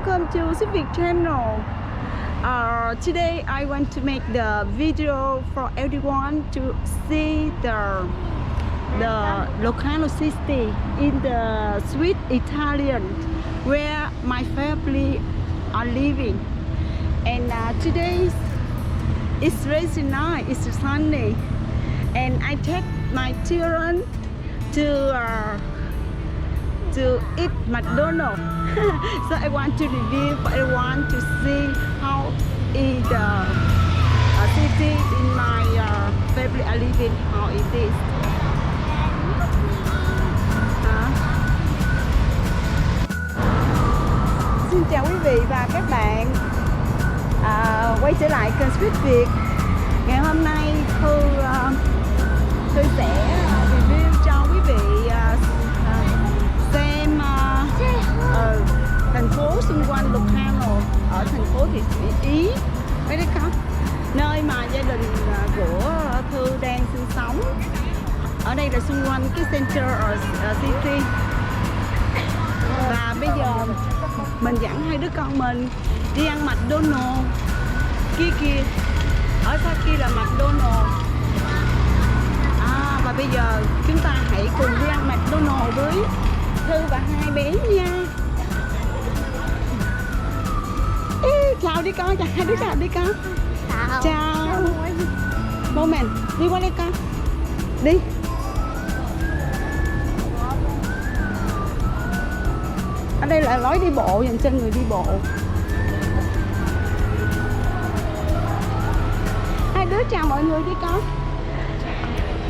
welcome to Civic channel. Today I want to make the video for everyone to see the locality in the sweet Italian where my family are living. And today it's very nice, it's sunny, and I take my children to eat McDonald's. So I want to review for everyone to see how is the city in my family are living, how it is. Xin chào quý vị và các bạn, quay trở lại kênh Sweet Việt. Ngày hôm nay Thư sẽ review cho quý vị xem thành phố xung quanh Lucano ở thành phố Thị Ý, mấy đấy con, nơi mà gia đình của Thư đang sinh sống. Ở đây là xung quanh cái center city. Và bây giờ mình dẫn hai đứa con mình đi ăn McDonald's. Kia kìa, ở xa kia là McDonald's. Và bây giờ chúng ta hãy cùng đi ăn McDonald's với Thư và hai bé nha. Chào đi con, chào hai đứa, chào đi con. Chào. Moment, đi qua đây con. Đi. Ở đây là lối đi bộ dành cho người đi bộ. Hai đứa chào mọi người đi con.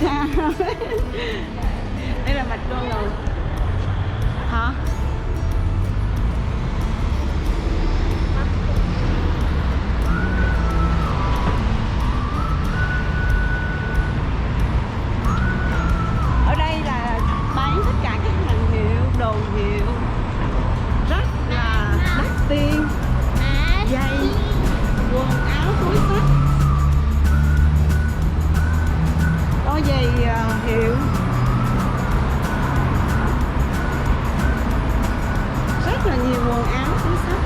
Chào. Đây là McDonald's. Hả? Ở đây là bán tất cả các hàng hiệu, đồ hiệu rất là đắt tiền, giày, quần áo, túi xách, đôi giày hiệu, rất là nhiều quần áo, túi xách.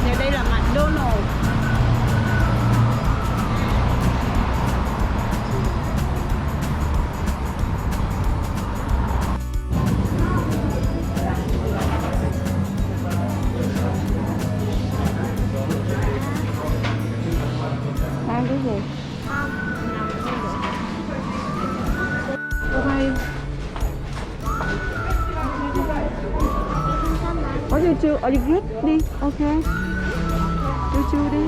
Và đây là McDonald's. Ăn cái gì? Có chu chu, ở ghét đi, ok. Chu chu đi.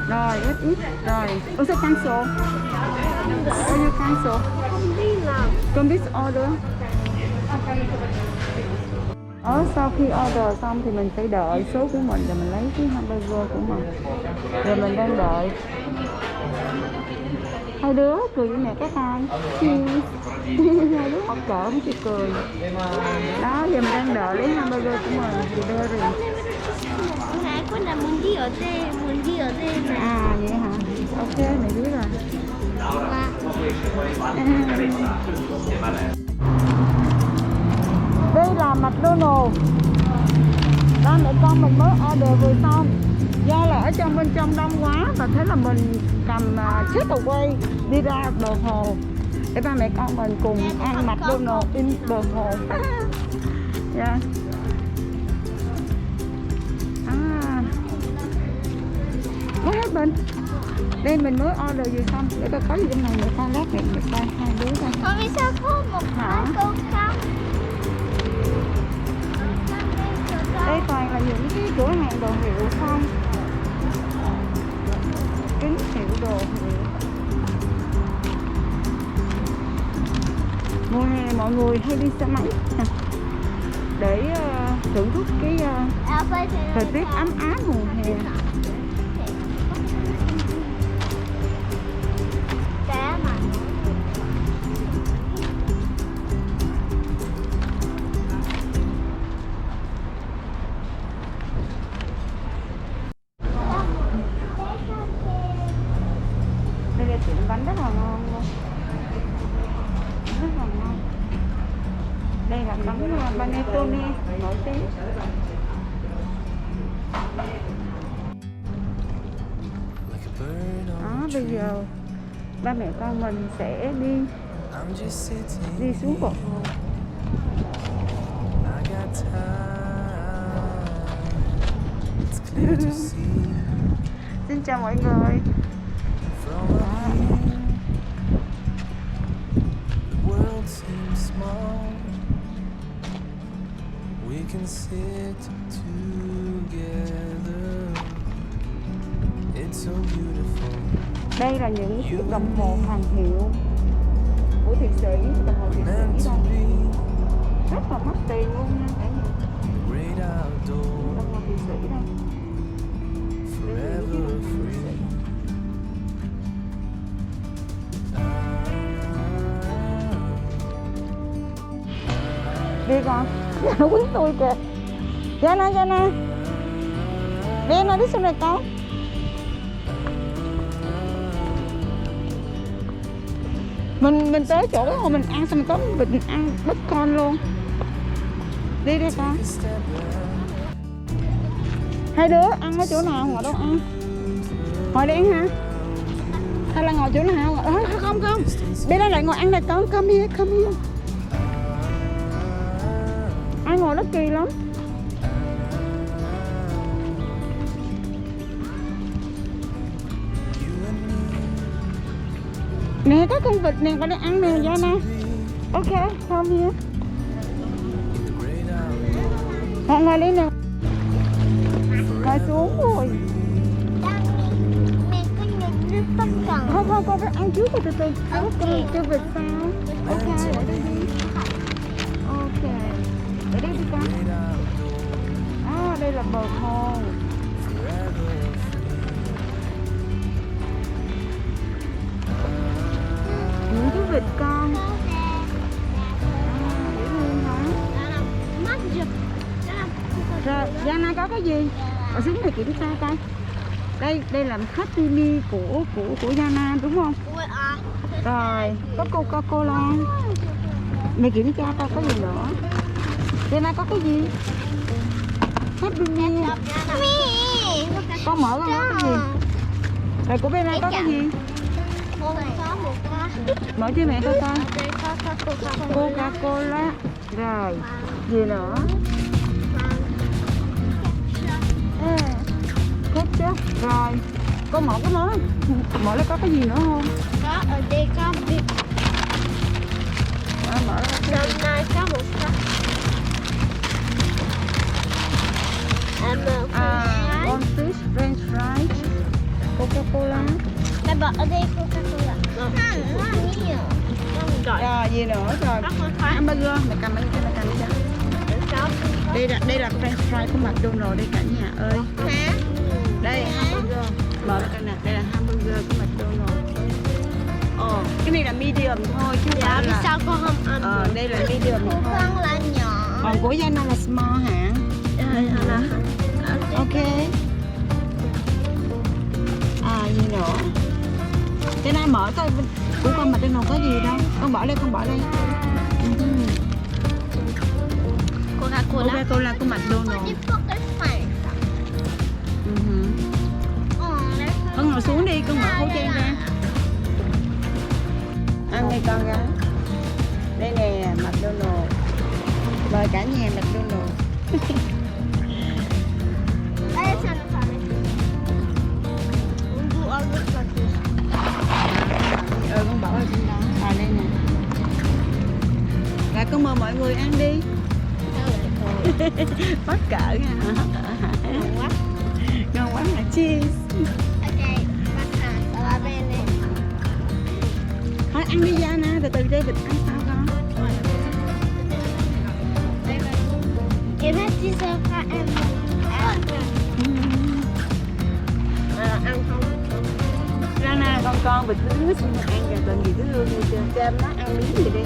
Rồi, ít. Rồi, ô sẽ cancel. Có you cancel. Complete order. Sau khi order xong thì mình phải đợi số của mình, rồi mình lấy cái hamburger của mình. Rồi mình đang đợi. Hai đứa cười với mẹ các con. Hai đứa học cỡ không chịu cười. Đó, giờ mình đang đợi lấy hamburger của mình. Chị Berry. Con là muốn đi ở đây này. À vậy hả? Ok, mẹ biết rồi. Đây là McDonald's. Đó, mẹ con mình mới order vừa xong. Do là ở bên trong đông quá, và thế là mình cầm take away đi ra bờ hồ để ba mẹ con mình cùng ăn McDonald's in bờ hồ. Yeah. Có hết bên. Đây mình mới order gì xong, để coi có gì trong này, mẹ con lát mẹ coi hai đứa coi. Con vì sao có một cái tô không? Đây toàn là những cái cửa hàng đồ hiệu không? Kính hiệu, đồ hiệu. Mùa hè mọi người hay đi xe máy để thưởng thức cái thời tiết ấm áp mùa hè. Tiệm bánh rất là ngon luôn, rất là ngon. Đây là bánh panettone nổi tiếng. bây giờ ba mẹ con mình sẽ đi xuống cột hồ. Xin chào mọi người. Đây là những chiếc đồng hồ hàng hiệu của Thụy Sĩ, đồng hồ Thụy Sĩ đây. Rất là mắc tiền luôn nha cả nhà. Đồng hồ Thụy Sĩ đây. Đi con, nó quýnh tôi kìa. Jana. Jana đi xuống đây con. Mình tới chỗ cái hồ mình ăn xong mình có mình ăn bít con luôn. Đi đi con. Hai đứa ăn ở chỗ nào, ngồi đâu ăn? Ngồi đi ăn hả? Hay là ngồi chỗ nào? Không. Bên đây lại ngồi ăn này con, come here. Ai ngồi nó kỳ lắm. Nè có con vịt nè, con đi ăn nè Jana. Ok, come here. Ngồi đi nè. Ngồi xuống rồi. Không, con phải ăn trước rồi từ từ. Cho vịt sao? Ok, để đây đi. Ok, để đây đi con. Đây là bờ hồ. Những chú vịt con. Rồi, Jana có cái gì? Ở xuống này kiểm tra coi. Đây là Happy Meal của Jana đúng không? Rồi, có Coca-Cola. Mày kiểm tra coi có gì nữa. Jana có cái gì? Happy Meal. Con mở ra có cái gì? Rồi của bên này có cái gì? Mở cho mẹ coi coi. Coca-Cola. Rồi, gì nữa? Ketchup. Rồi, con mở cái món. Mở lấy có cái gì nữa không? Có, ở đây có vịt. Mở ra. Hôm nay có một cái. Con fish, french fries, Coca-Cola. Mẹ bỏ ở đây Coca-Cola. Rồi, gì nữa? Rồi, hamburger. Mẹ cầm cho. Đây là french fry của McDonald's đây cả nhà ơi. Đây hamburger. Mở ra coi nè, đây là hamburger của McDonald's. Cái này là medium thôi chứ không phải là. Sao con không ăn? Đây là medium thôi. Con là nhỏ. Còn của Jana là small hả? Ok. Gì nữa? Jana mở coi của con McDonald's có gì đâu. Con bỏ đây. Coca-Cola của McDonald's. Con ngồi xuống đi, con mở khẩu trang ra. Ăn đi con gái. Đây nè, McDonald's. Mời cả nhà McDonald's. Con bỏ ở trên đó. Đây nè. Rồi con mời mọi người ăn đi. Mắc cỡ nha. Ngon quá hả? Cheese. Thôi ăn đi Jana, từ từ đây vịt ăn sao con? Em hết chia sẻ cả em. Ăn không? Jana con vịt thứ xin ăn kìa, cần gì thứ lương đi chưa? Cho em nó ăn miếng gì đi.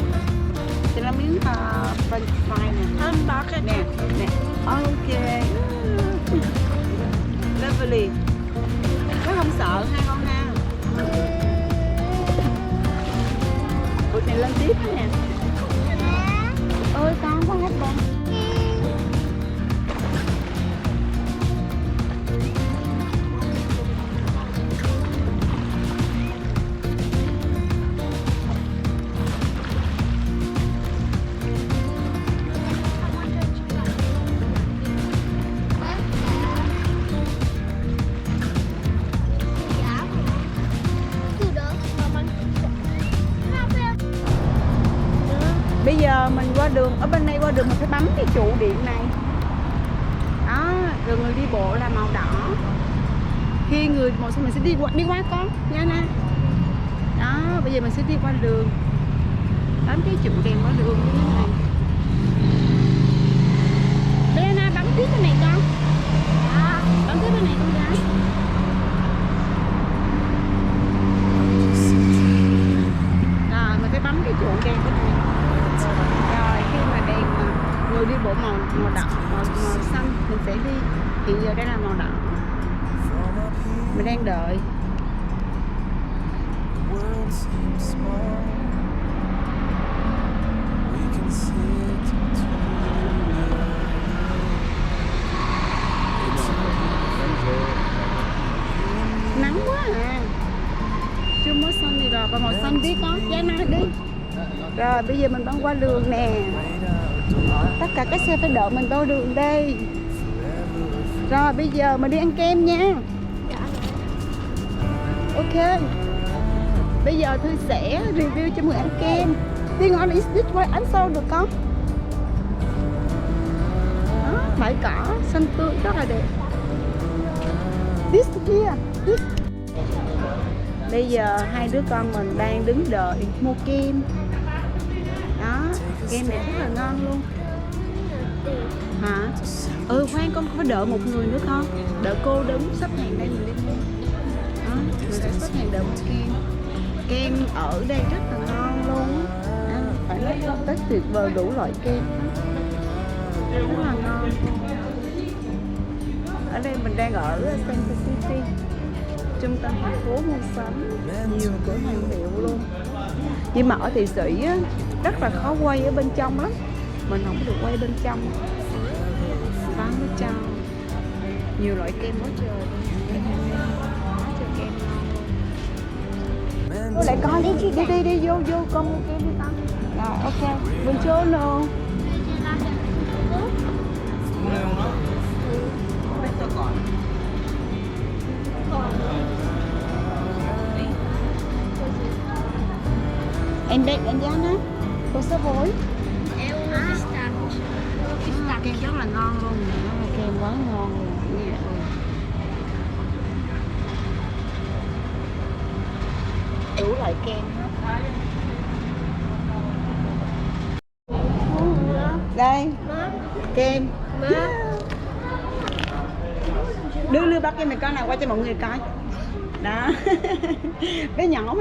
Cho nó miếng french fry nè. Ăn bó cái nè. Ok. Lovely. Nó không sợ ha con ha. Bụi này lên tiếp nè. Ôi con có hết con. đường, ở bên đây qua đường mình phải bấm cái trụ điện này. Đó, rồi người đi bộ là màu đỏ. Khi người màu xanh mình sẽ đi qua con nha na. Đó, bây giờ mình sẽ đi qua đường. Bấm cái trụ đèn qua đường như thế này. Bé na bấm tiếp cái này con. Bấm tiếp cái này con gái. Rồi mình phải bấm cái trụ đèn cái này. Rồi khi mà đèn người đi bộ màu đỏ, màu xanh mình sẽ đi. Hiện giờ đây là màu đỏ. Mình đang đợi. Nắng quá à. Chưa mới xanh thì rồi, còn màu xanh đi con, giá na đi. Rồi bây giờ mình băng qua đường nè. Tất cả các xe phải đợi mình vào đường đây. Rồi bây giờ mình đi ăn kem nha. Ok. Bây giờ Thư sẽ review cho mọi người ăn kem. Tiên on is this way, ánh sau được không? Đó, bãi cỏ xanh tươi rất là đẹp. This here, this. Bây giờ hai đứa con mình đang đứng đợi mua kem. Đó, kem này rất là ngon luôn. Hả? Khoan con phải đợi một người nữa con. Đợi cô đứng xếp hàng đây mình đi mua. Đó, mình sẽ xếp hàng đợi một kem. Kem ở đây rất là ngon luôn. Phải nói công tác tuyệt vời, đủ loại kem. Rất là ngon. Ở đây mình đang ở Center City, trung tâm thành phố mua sắm, nhiều cửa hàng hiệu luôn. Nhưng mà ở Thụy Sĩ á, rất là khó quay ở bên trong lắm. Mình không được quay bên trong. Bán với cho nhiều loại kem quá trời. Quá trời kem ngon luôn. Cô lại con đi vô con mua kem đi con. Rồi ok, buongiorno. Em biết anh giá nó con số vối. Kem rất là ngon luôn, nó là kem quá ngon luôn nha. Đủ loại kem hết. Đây kem. Đưa bác kem này con nào qua cho mọi người coi. Đó. Bé nhỏ mình